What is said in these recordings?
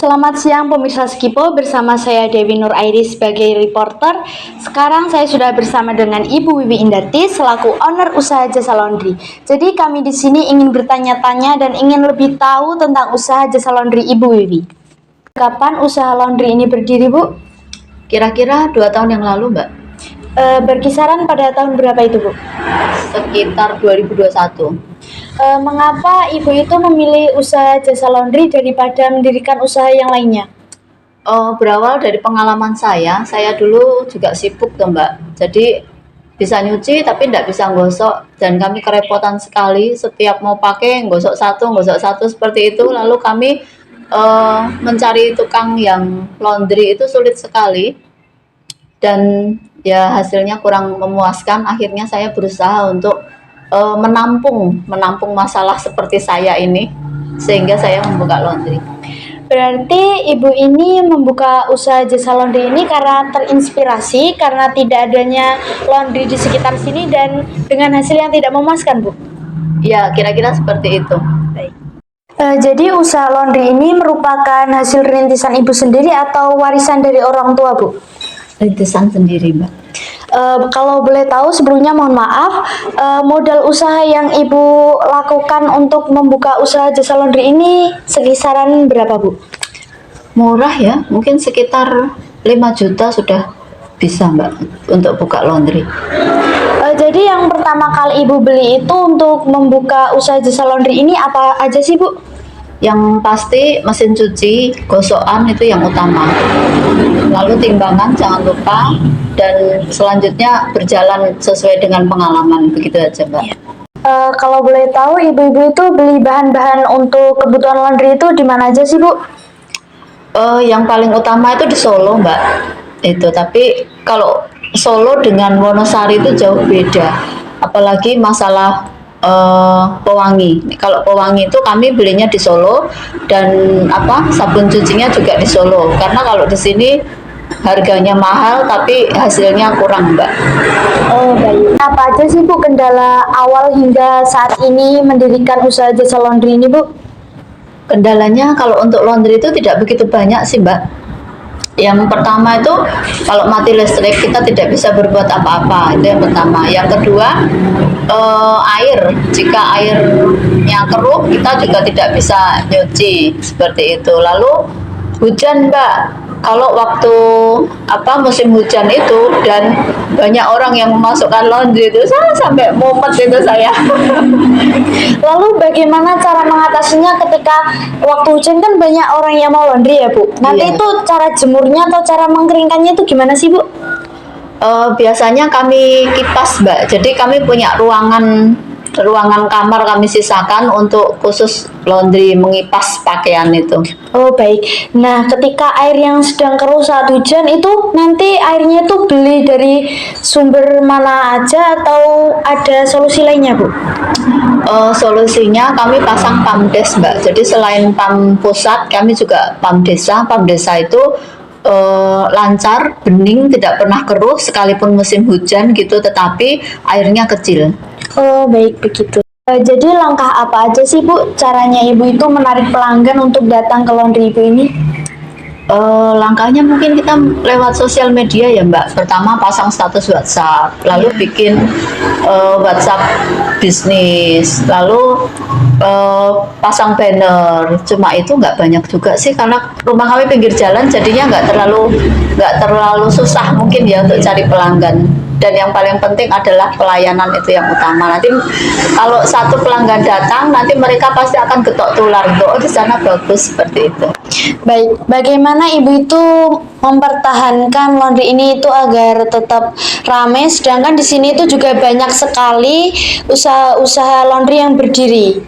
Selamat siang pemirsa Skipo, bersama saya Dewi Nur Airis sebagai reporter. Sekarang saya sudah bersama dengan Ibu Wiwi Indarti selaku owner usaha jasa laundry. Jadi kami di sini ingin bertanya-tanya dan ingin lebih tahu tentang usaha jasa laundry Ibu Wiwi. Kapan usaha laundry ini berdiri, Bu? Kira-kira 2 tahun yang lalu, Mbak. Berkisaran pada tahun berapa itu, Bu? Sekitar 2021. Mengapa Ibu itu memilih usaha jasa laundry daripada mendirikan usaha yang lainnya? Berawal dari pengalaman saya dulu juga sibuk tuh, Mbak. Jadi bisa nyuci tapi tidak bisa gosok, dan kami kerepotan sekali setiap mau pakai gosok satu seperti itu. Lalu kami mencari tukang yang laundry itu sulit sekali, dan ya hasilnya kurang memuaskan. Akhirnya saya berusaha untuk menampung masalah seperti saya ini, sehingga saya membuka laundry. Berarti Ibu ini membuka usaha jasa laundry ini karena terinspirasi karena tidak adanya laundry di sekitar sini dan dengan hasil yang tidak memuaskan, Bu? Ya, kira-kira seperti itu. Baik. Jadi usaha laundry ini merupakan hasil rintisan Ibu sendiri atau warisan dari orang tua, Bu? Rintisan sendiri, Mbak. Kalau boleh tahu sebelumnya mohon maaf, modal usaha yang Ibu lakukan untuk membuka usaha jasa laundry ini sekisaran berapa, Bu? Murah ya, mungkin sekitar 5 juta sudah bisa, Mbak, untuk buka laundry. Jadi yang pertama kali Ibu beli itu untuk membuka usaha jasa laundry ini apa aja sih, Bu? Yang pasti mesin cuci, gosokan itu yang utama. Lalu timbangan jangan lupa, dan selanjutnya berjalan sesuai dengan pengalaman, begitu aja, Mbak. Kalau boleh tahu Ibu-ibu itu beli bahan-bahan untuk kebutuhan laundry itu di mana aja sih, Bu? Yang paling utama itu di Solo, Mbak. Itu, tapi kalau Solo dengan Wonosari itu jauh beda. Apalagi masalah pewangi. Kalau pewangi itu kami belinya di Solo, dan sabun cucinya juga di Solo. Karena kalau di sini harganya mahal tapi hasilnya kurang, Mbak. Oh, baik. Apa aja sih, Bu, kendala awal hingga saat ini mendirikan usaha jasa laundry ini, Bu? Kendalanya kalau untuk laundry itu tidak begitu banyak sih, Mbak. Yang pertama itu kalau mati listrik kita tidak bisa berbuat apa-apa, itu yang pertama. Yang kedua, air. Jika airnya keruh kita juga tidak bisa nyuci, seperti itu. Lalu hujan, Mbak. Kalau waktu musim hujan itu dan banyak orang yang memasukkan laundry itu, saya sampai mumet itu saya. Lalu bagaimana cara mengatasinya ketika waktu hujan kan banyak orang yang mau laundry ya, Bu? Nanti Iya. itu cara jemurnya atau cara mengeringkannya itu gimana sih, Bu? Biasanya kami kipas, Mbak. Jadi kami punya ruangan kamar kami sisakan untuk khusus laundry, mengipas pakaian itu. Oh, baik. Nah, ketika air yang sedang keruh saat hujan itu nanti airnya itu beli dari sumber mana aja atau ada solusi lainnya, Bu? Solusinya kami pasang pamdes, Mbak. Jadi selain pam pusat, kami juga pam desa. Pam desa itu lancar, bening, tidak pernah keruh sekalipun musim hujan gitu, tetapi airnya kecil. Oh, baik begitu. Jadi langkah apa aja sih, Bu, caranya Ibu itu menarik pelanggan untuk datang ke laundry Ibu ini? Langkahnya mungkin kita lewat sosial media ya, Mbak. Pertama pasang status WhatsApp, lalu bikin WhatsApp bisnis, lalu pasang banner. Cuma itu nggak banyak juga sih, karena rumah kami pinggir jalan, jadinya nggak terlalu susah mungkin ya untuk cari pelanggan. Dan yang paling penting adalah pelayanan, itu yang utama. Nanti kalau satu pelanggan datang, nanti mereka pasti akan getok tular, di sana bagus, seperti itu. Baik, bagaimana Ibu itu mempertahankan laundry ini itu agar tetap ramai, sedangkan di sini itu juga banyak sekali usaha-usaha laundry yang berdiri?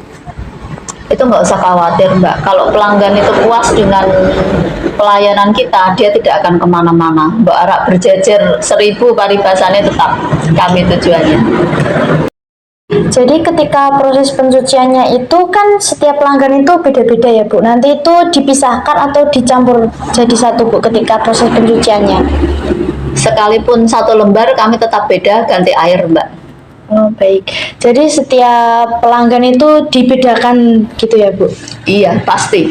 Itu nggak usah khawatir, Mbak. Kalau pelanggan itu puas dengan pelayanan kita, dia tidak akan kemana-mana. Mbak Arak berjejer 1000 paribasannya tetap kami tujuannya. Jadi ketika proses pencuciannya itu kan setiap pelanggan itu beda-beda ya, Bu. Nanti itu dipisahkan atau dicampur jadi satu, Bu, ketika proses pencuciannya? Sekalipun satu lembar kami tetap beda ganti air, Mbak. Oh, baik. Jadi setiap pelanggan itu dibedakan gitu ya, Bu? Iya, pasti.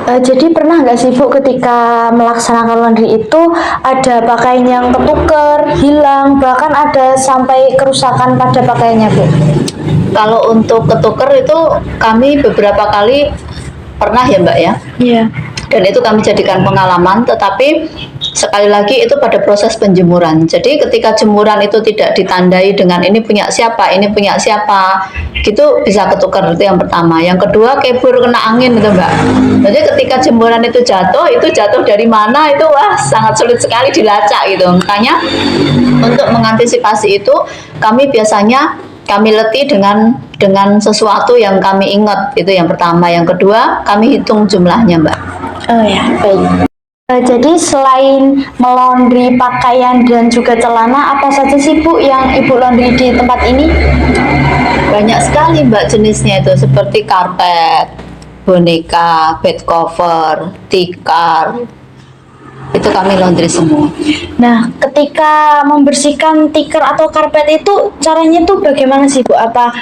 Jadi pernah nggak sih, Bu, ketika melaksanakan laundry itu ada pakaian yang ketuker, hilang, bahkan ada sampai kerusakan pada pakaiannya, Bu? Kalau untuk ketuker itu kami beberapa kali pernah ya Mbak ya. Iya. Dan itu kami jadikan pengalaman, tetapi sekali lagi itu pada proses penjemuran. Jadi ketika jemuran itu tidak ditandai dengan ini punya siapa, gitu bisa ketukar, itu yang pertama. Yang kedua, kebur kena angin itu Mbak. Jadi ketika jemuran itu jatuh dari mana itu wah sangat sulit sekali dilacak gitu. Makanya untuk mengantisipasi itu kami biasanya kami letih dengan sesuatu yang kami ingat, itu yang pertama. Yang kedua, kami hitung jumlahnya Mbak. Oh ya, baik. Jadi selain melaundry pakaian dan juga celana, apa saja sih, Bu, yang Ibu laundry di tempat ini? Banyak sekali Mbak jenisnya itu, seperti karpet, boneka, bed cover, tikar, itu kami laundry semua. Nah, ketika membersihkan tikar atau karpet itu caranya tuh bagaimana sih, Bu? Apa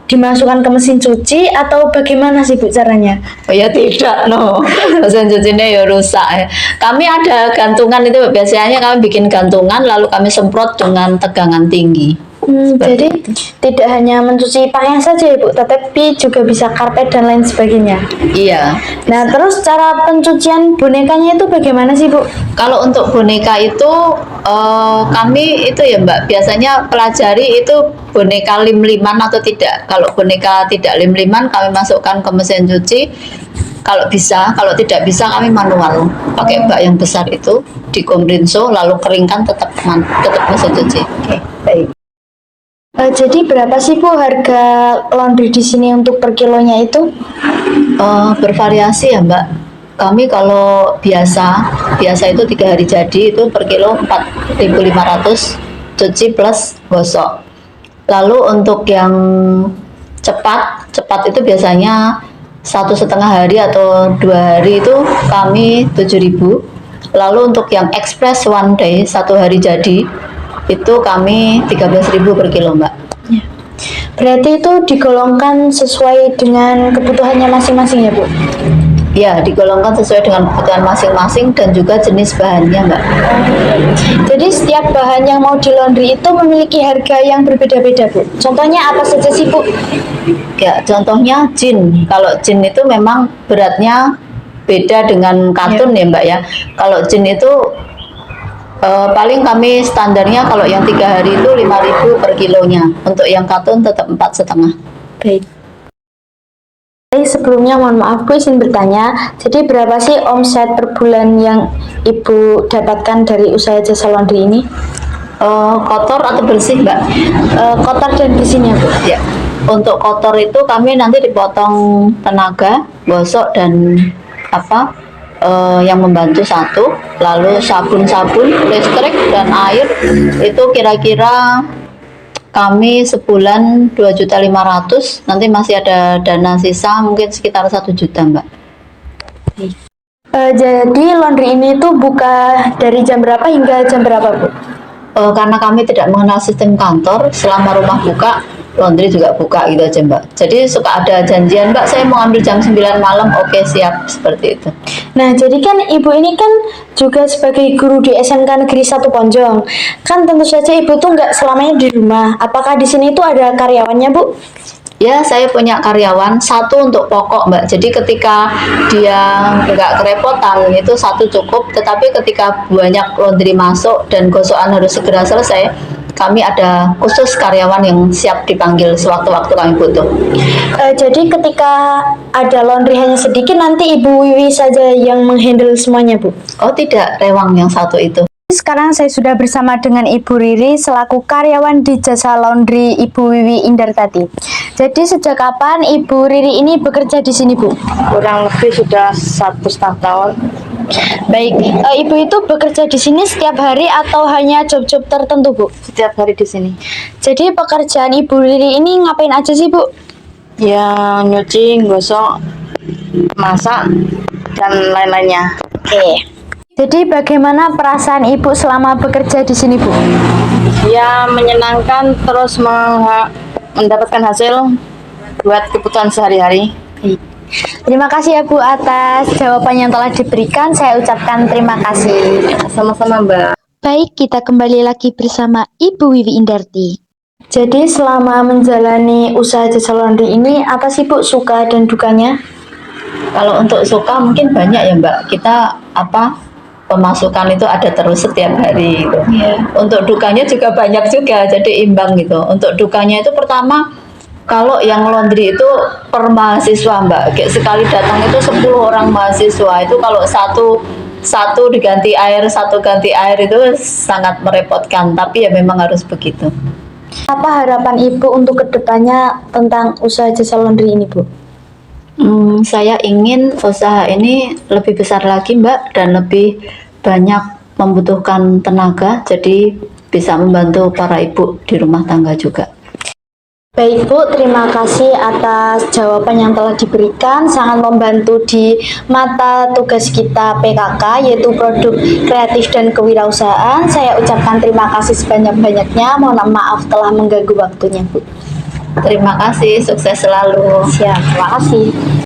dimasukkan ke mesin cuci atau bagaimana sih, Bu, caranya? Oh ya tidak, no. Mesin cucinya ya rusak ya. Kami ada gantungan itu, biasanya kami bikin gantungan lalu kami semprot dengan tegangan tinggi. Jadi tidak hanya mencuci pakaian saja, Ibu, tetapi juga bisa karpet dan lain sebagainya. Iya. Nah, terus cara pencucian bonekanya itu bagaimana sih, Bu? Kalau untuk boneka itu kami itu ya Mbak, biasanya pelajari itu boneka lim-liman atau tidak. Kalau boneka tidak lim-liman kami masukkan ke mesin cuci. Kalau bisa, kalau tidak bisa kami manual pakai bak yang besar itu, dikomrinso lalu keringkan, tetap mesin cuci. Oke, baik. Jadi berapa sih, Bu, harga laundry di sini untuk per kilonya itu? Bervariasi ya Mbak. Kami kalau biasa itu 3 hari jadi itu per kilo 4.500 cuci plus gosok. Lalu untuk yang cepat itu biasanya 1,5 hari atau 2 hari itu kami 7.000. Lalu untuk yang express one day 1 hari jadi itu kami 13.000 per kilo Mbak. Ya. Berarti itu digolongkan sesuai dengan kebutuhannya masing-masing ya, Bu? Ya, digolongkan sesuai dengan kebutuhan masing-masing dan juga jenis bahannya Mbak. Jadi setiap bahan yang mau di laundry itu memiliki harga yang berbeda-beda, Bu. Contohnya apa saja sih, Bu? Ya, contohnya jin. Kalau jin itu memang beratnya beda dengan katun ya Mbak ya. Kalau jin itu paling kami standarnya kalau yang 3 hari itu 5.000 per kilonya. Untuk yang katun tetap 4,5. Baik. Sebelumnya mohon maaf, Bu, izin bertanya. Jadi berapa sih omset per bulan yang Ibu dapatkan dari usaha jasa laundry ini? Kotor atau bersih Mbak? Kotor dan bersihnya, Bu. Ya. Untuk kotor itu kami nanti dipotong tenaga, gosok dan yang membantu 1, lalu sabun, listrik dan air itu kira-kira kami sebulan 2.500.000, nanti masih ada dana sisa mungkin sekitar 1 juta Mbak. Jadi laundry ini tuh buka dari jam berapa hingga jam berapa, Bu? Karena kami tidak mengenal sistem kantor, selama rumah buka laundry juga buka gitu aja Mbak. Jadi suka ada janjian, Mbak saya mau ambil jam 9 malam, oke siap, seperti itu. Nah, jadi kan Ibu ini kan juga sebagai guru di SMK Negeri 1 Ponjong. Kan tentu saja Ibu tuh nggak selamanya di rumah. Apakah di sini tuh ada karyawannya, Bu? Ya, saya punya karyawan 1 untuk pokok Mbak. Jadi ketika dia nggak kerepotan itu 1 cukup. Tetapi ketika banyak laundry masuk dan gosokan harus segera selesai, kami ada khusus karyawan yang siap dipanggil sewaktu-waktu kami butuh. Jadi ketika ada laundry hanya sedikit, nanti Ibu Wiwi saja yang menghandle semuanya, Bu? Oh tidak, rewang yang 1 itu. Sekarang saya sudah bersama dengan Ibu Riri selaku karyawan di jasa laundry Ibu Wiwi Indartati. Jadi sejak kapan Ibu Riri ini bekerja di sini, Bu? Kurang lebih sudah 1,5 tahun. Baik, Ibu itu bekerja di sini setiap hari atau hanya job-job tertentu, Bu? Setiap hari di sini. Jadi pekerjaan Ibu Riri ini ngapain aja sih, Bu? Ya nyuci, gosok, masak, dan lain-lainnya. Oke. Jadi bagaimana perasaan Ibu selama bekerja di sini, Bu? Ya menyenangkan, terus mendapatkan hasil buat kebutuhan sehari-hari. Baik. Terima kasih ya Bu atas jawaban yang telah diberikan. Saya ucapkan terima kasih. Sama-sama Mbak. Baik, kita kembali lagi bersama Ibu Wiwi Indarti. Jadi selama menjalani usaha jasa laundry ini, apa sih Bu suka dan dukanya? Kalau untuk suka mungkin banyak ya Mbak. Kita pemasukan itu ada terus setiap hari gitu. Untuk dukanya juga banyak juga, jadi imbang gitu. Untuk dukanya itu pertama, kalau yang laundry itu per mahasiswa Mbak. Kayak sekali datang itu 10 orang mahasiswa, itu kalau satu diganti air, satu ganti air itu sangat merepotkan. Tapi ya memang harus begitu. Apa harapan Ibu untuk kedepannya tentang usaha jasa laundry ini Bu? Saya ingin usaha ini lebih besar lagi Mbak, dan lebih banyak membutuhkan tenaga, jadi bisa membantu para ibu di rumah tangga juga. Baik Bu, terima kasih atas jawaban yang telah diberikan, sangat membantu di mata tugas kita PKK, yaitu produk kreatif dan kewirausahaan. Saya ucapkan terima kasih sebanyak-banyaknya, mohon maaf telah mengganggu waktunya Bu. Terima kasih, sukses selalu. Siap, terima kasih.